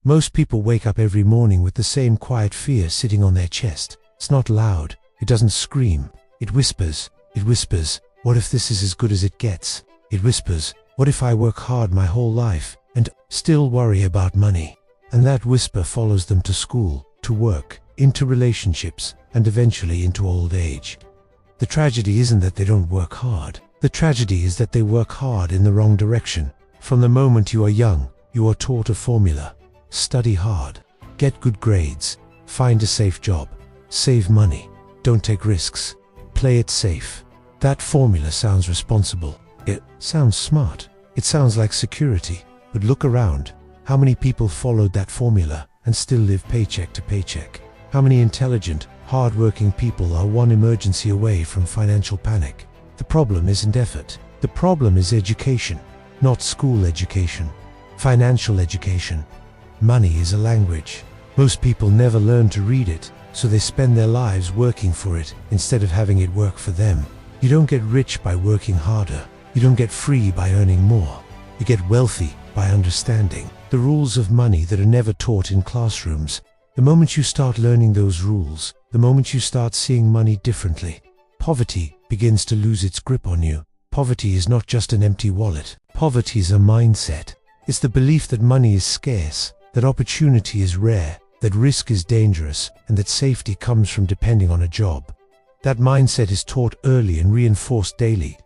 Most people wake up every morning with the same quiet fear sitting on their chest. It's not loud. It doesn't scream. It whispers. It whispers, what if this is as good as it gets? It whispers, what if I work hard my whole life and still worry about money? And that whisper follows them to school, to work, into relationships, and eventually into old age. The tragedy isn't that they don't work hard. The tragedy is that they work hard in the wrong direction. From the moment you are young, you are taught a formula. Study hard, get good grades, find a safe job, save money, don't take risks, play it safe. That formula sounds responsible. It sounds smart. It sounds like security. But look around. How many people followed that formula and still live paycheck to paycheck? How many intelligent, hard-working people are one emergency away from financial panic? The problem isn't effort. The problem is education, not school education, financial education. Money is a language. Most people never learn to read it, so they spend their lives working for it instead of having it work for them. You don't get rich by working harder. You don't get free by earning more. You get wealthy by understanding the rules of money that are never taught in classrooms. The moment you start learning those rules, the moment you start seeing money differently, poverty begins to lose its grip on you. Poverty is not just an empty wallet. Poverty is a mindset. It's the belief that money is scarce, that opportunity is rare, that risk is dangerous, and that safety comes from depending on a job. That mindset is taught early and reinforced daily.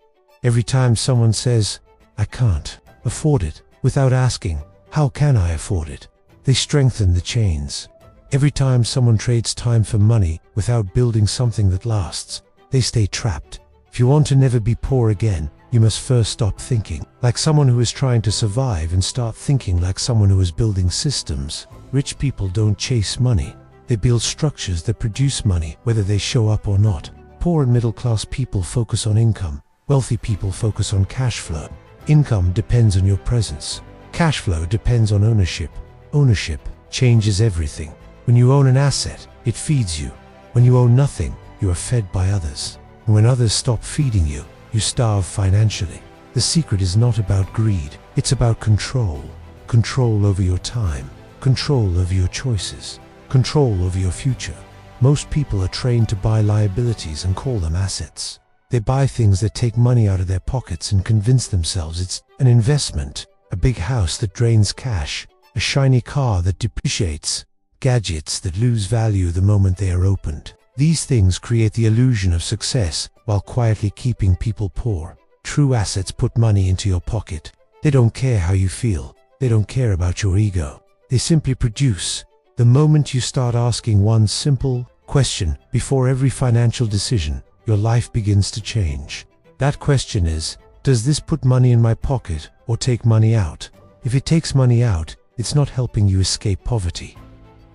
Every time someone says, I can't afford it, without asking, how can I afford it? They strengthen the chains. Every time someone trades time for money without building something that lasts, they stay trapped. If you want to never be poor again, you must first stop thinking like someone who is trying to survive and start thinking like someone who is building systems. Rich people don't chase money. They build structures that produce money, whether they show up or not. Poor and middle-class people focus on income. Wealthy people focus on cash flow. Income depends on your presence. Cash flow depends on ownership. Ownership changes everything. When you own an asset, it feeds you. When you own nothing, you are fed by others. And when others stop feeding you, you starve financially. The secret is not about greed. It's about control. Control over your time. Control over your choices. Control over your future. Most people are trained to buy liabilities and call them assets. They buy things that take money out of their pockets and convince themselves it's an investment. A big house that drains cash. A shiny car that depreciates. Gadgets that lose value the moment they are opened. These things create the illusion of success while quietly keeping people poor. True assets put money into your pocket. They don't care how you feel. They don't care about your ego. They simply produce. The moment you start asking one simple question before every financial decision, your life begins to change. That question is, does this put money in my pocket or take money out? If it takes money out, it's not helping you escape poverty.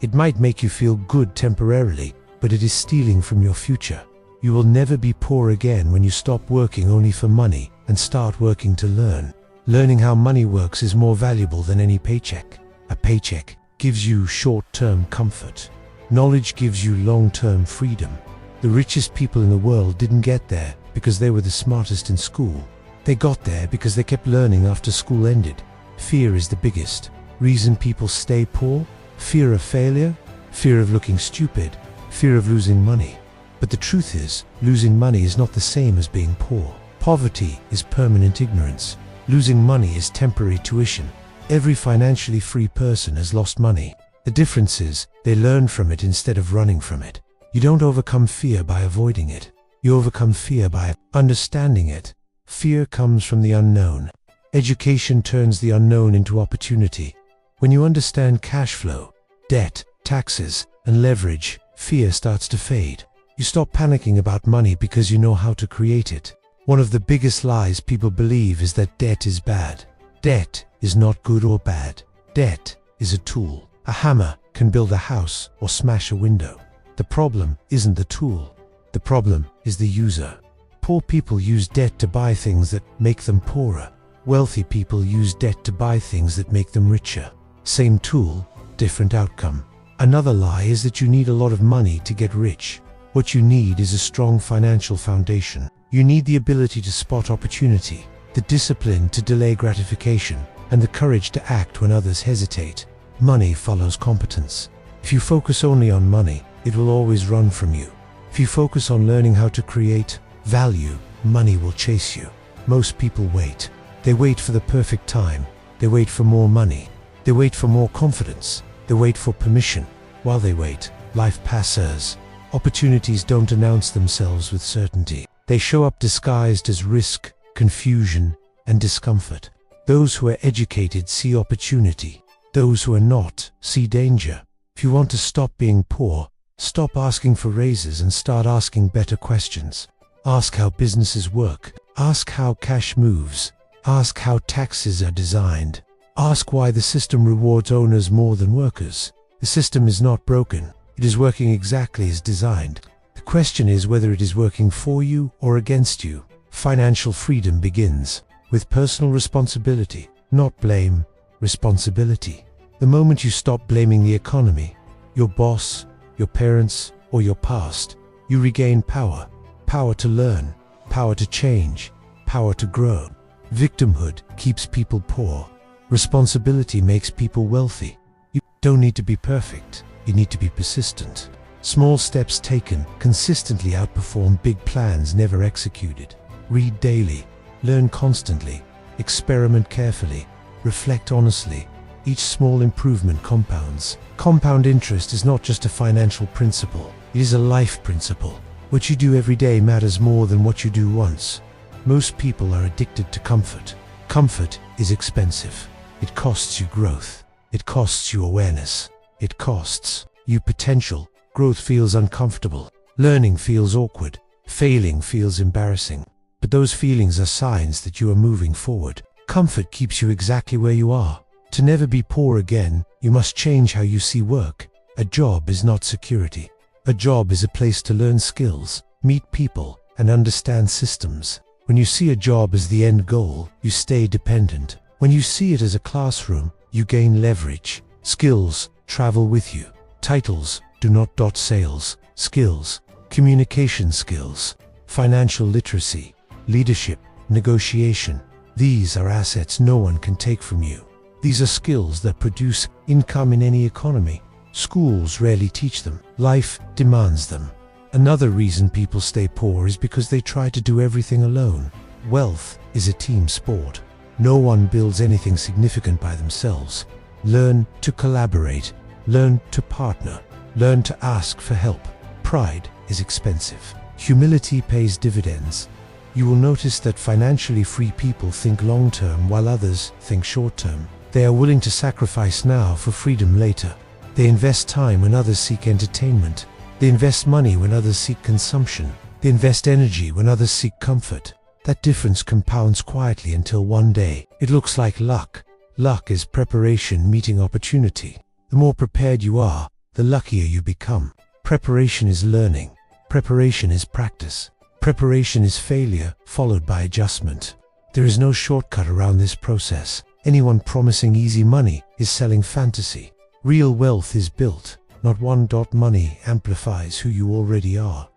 It might make you feel good temporarily, but it is stealing from your future. You will never be poor again when you stop working only for money and start working to learn. Learning how money works is more valuable than any paycheck. A paycheck gives you short-term comfort. Knowledge gives you long-term freedom. The richest people in the world didn't get there because they were the smartest in school. They got there because they kept learning after school ended. Fear is the biggest reason people stay poor. Fear of failure, fear of looking stupid, fear of losing money. But the truth is, losing money is not the same as being poor. Poverty is permanent ignorance. Losing money is temporary tuition. Every financially free person has lost money. The difference is, they learn from it instead of running from it. You don't overcome fear by avoiding it. You overcome fear by understanding it. Fear comes from the unknown. Education turns the unknown into opportunity. When you understand cash flow, debt, taxes, and leverage, fear starts to fade. You stop panicking about money because you know how to create it. One of the biggest lies people believe is that debt is bad. Debt is not good or bad. Debt is a tool. A hammer can build a house or smash a window. The problem isn't the tool. The problem is the user. Poor people use debt to buy things that make them poorer. Wealthy people use debt to buy things that make them richer. Same tool, different outcome. Another lie is that you need a lot of money to get rich. What you need is a strong financial foundation. You need the ability to spot opportunity, the discipline to delay gratification, and the courage to act when others hesitate. Money follows competence. If you focus only on money, it will always run from you. If you focus on learning how to create value, money will chase you. Most people wait. They wait for the perfect time. They wait for more money. They wait for more confidence. They wait for permission. While they wait, life passes. Opportunities don't announce themselves with certainty. They show up disguised as risk, confusion, and discomfort. Those who are educated see opportunity. Those who are not see danger. If you want to stop being poor, stop asking for raises and start asking better questions. Ask how businesses work. Ask how cash moves. Ask how taxes are designed. Ask why the system rewards owners more than workers. The system is not broken. It is working exactly as designed. The question is whether it is working for you or against you. Financial freedom begins with personal responsibility, not blame, responsibility. The moment you stop blaming the economy, your boss, your parents, or your past, you regain power. Power to learn, power to change, power to grow. Victimhood keeps people poor. Responsibility makes people wealthy. You don't need to be perfect. You need to be persistent. Small steps taken consistently outperform big plans never executed. Read daily. Learn constantly. Experiment carefully. Reflect honestly. Each small improvement compounds. Compound interest is not just a financial principle. It is a life principle. What you do every day matters more than what you do once. Most people are addicted to comfort. Comfort is expensive. It costs you growth. It costs you awareness. It costs you potential. Growth feels uncomfortable. Learning feels awkward. Failing feels embarrassing. But those feelings are signs that you are moving forward. Comfort keeps you exactly where you are. To never be poor again, you must change how you see work. A job is not security. A job is a place to learn skills, meet people, and understand systems. When you see a job as the end goal, you stay dependent. When you see it as a classroom, you gain leverage. Skills travel with you. Titles do not. Sales, skills, communication skills, financial literacy, leadership, negotiation. These are assets no one can take from you. These are skills that produce income in any economy. Schools rarely teach them. Life demands them. Another reason people stay poor is because they try to do everything alone. Wealth is a team sport. No one builds anything significant by themselves. Learn to collaborate. Learn to partner. Learn to ask for help. Pride is expensive. Humility pays dividends. You will notice that financially free people think long-term while others think short-term. They are willing to sacrifice now for freedom later. They invest time when others seek entertainment. They invest money when others seek consumption. They invest energy when others seek comfort. That difference compounds quietly until one day it looks like luck. Luck is preparation meeting opportunity. The more prepared you are, the luckier you become. Preparation is learning. Preparation is practice. Preparation is failure followed by adjustment. There is no shortcut around this process. Anyone promising easy money is selling fantasy. Real wealth is built, not one. Money amplifies who you already are.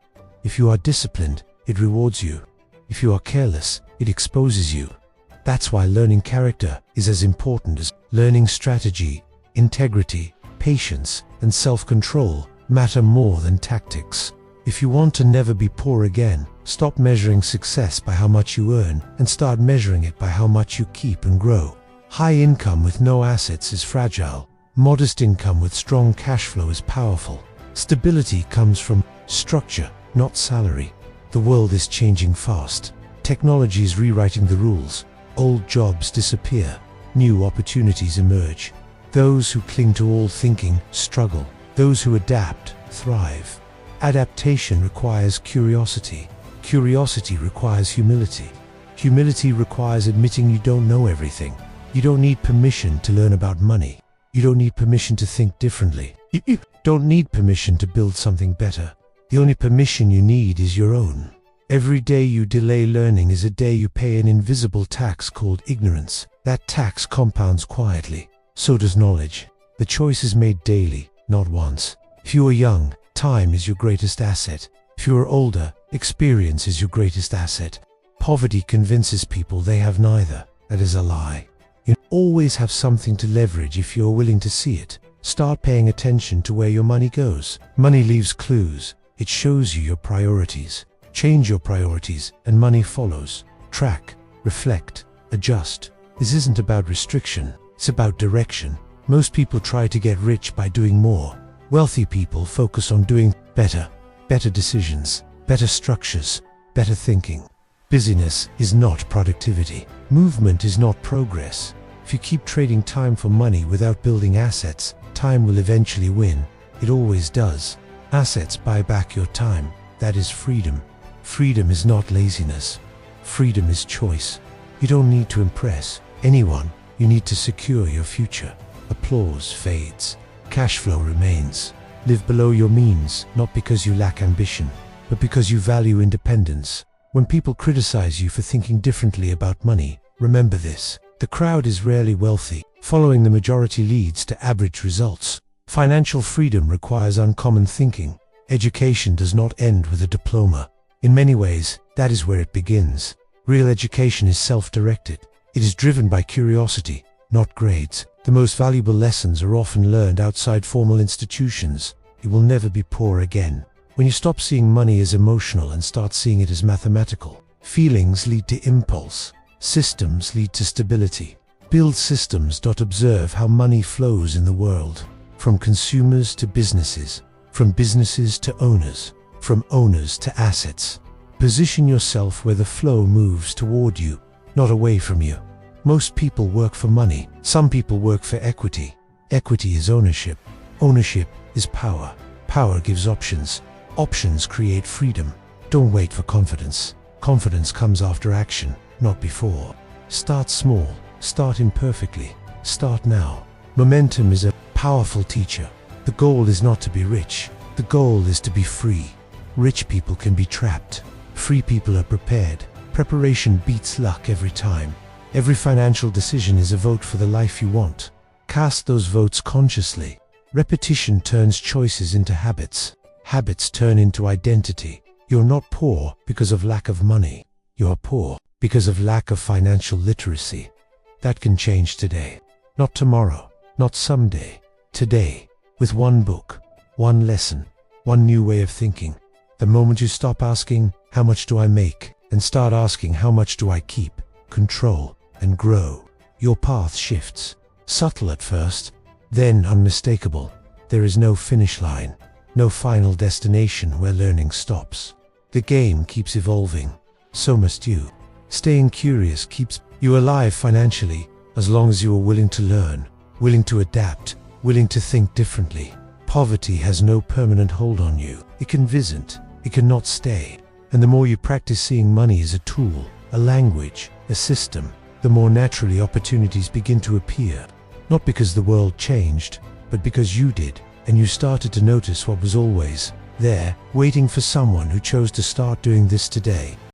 If you are disciplined, it rewards you. If you are careless, it exposes you. That's why learning character is as important as learning strategy. Integrity, patience, and self-control matter more than tactics. If you want to never be poor again, stop measuring success by how much you earn and start measuring it by how much you keep and grow. High income with no assets is fragile. Modest income with strong cash flow is powerful. Stability comes from structure, not salary. The world is changing fast. Technology is rewriting the rules. Old jobs disappear. New opportunities emerge. Those who cling to old thinking struggle. Those who adapt thrive. Adaptation requires curiosity. Curiosity requires humility. Humility requires admitting you don't know everything. You don't need permission to learn about money. You don't need permission to think differently. You don't need permission to build something better. The only permission you need is your own. Every day you delay learning is a day you pay an invisible tax called ignorance. That tax compounds quietly. So does knowledge. The choice is made daily, not once. If you are young, time is your greatest asset. If you are older, experience is your greatest asset. Poverty convinces people they have neither. That is a lie. always have something to leverage if you're willing to see it. Start paying attention to where your money goes. Money leaves clues. It shows you your priorities. Change your priorities and money follows. Track, reflect, adjust. This isn't about restriction, it's about direction. Most people try to get rich by doing more. Wealthy people focus on doing better decisions, better structures, better thinking. Busyness is not productivity. Movement is not progress. If you keep trading time for money without building assets, time will eventually win. It always does. Assets buy back your time. That is freedom. Freedom is not laziness. Freedom is choice. You don't need to impress anyone. You need to secure your future. Applause fades. Cash flow remains. Live below your means, not because you lack ambition, but because you value independence. When people criticize you for thinking differently about money, remember this. The crowd is rarely wealthy. Following the majority leads to average results. Financial freedom requires uncommon thinking. Education does not end with a diploma. In many ways, that is where it begins. Real education is self-directed. It is driven by curiosity, not grades. The most valuable lessons are often learned outside formal institutions. You will never be poor again. When you stop seeing money as emotional and start seeing it as mathematical, feelings lead to impulse. Systems lead to stability. Build systems. Observe how money flows in the world. From consumers to businesses. From businesses to owners. From owners to assets. Position yourself where the flow moves toward you, not away from you. Most people work for money. Some people work for equity. Equity is ownership. Ownership is power. Power gives options. Options create freedom. Don't wait for confidence. Confidence comes after action, not before. Start small. Start imperfectly. Start now. Momentum is a powerful teacher. The goal is not to be rich. The goal is to be free. Rich people can be trapped. Free people are prepared. Preparation beats luck every time. Every financial decision is a vote for the life you want. Cast those votes consciously. Repetition turns choices into habits. Habits turn into identity. You're not poor because of lack of money. You're poor because of lack of financial literacy. That can change today. Not tomorrow, not someday. Today, with one book, one lesson, one new way of thinking. The moment you stop asking, how much do I make, and start asking, how much do I keep, control, and grow, your path shifts. Subtle at first, then unmistakable. There is no finish line, no final destination where learning stops. The game keeps evolving, so must you. Staying curious keeps you alive financially, as long as you are willing to learn, willing to adapt, willing to think differently. Poverty has no permanent hold on you. It can visit, it cannot stay. And the more you practice seeing money as a tool, a language, a system, the more naturally opportunities begin to appear. Not because the world changed, but because you did, and you started to notice what was always there, waiting for someone who chose to start doing this today.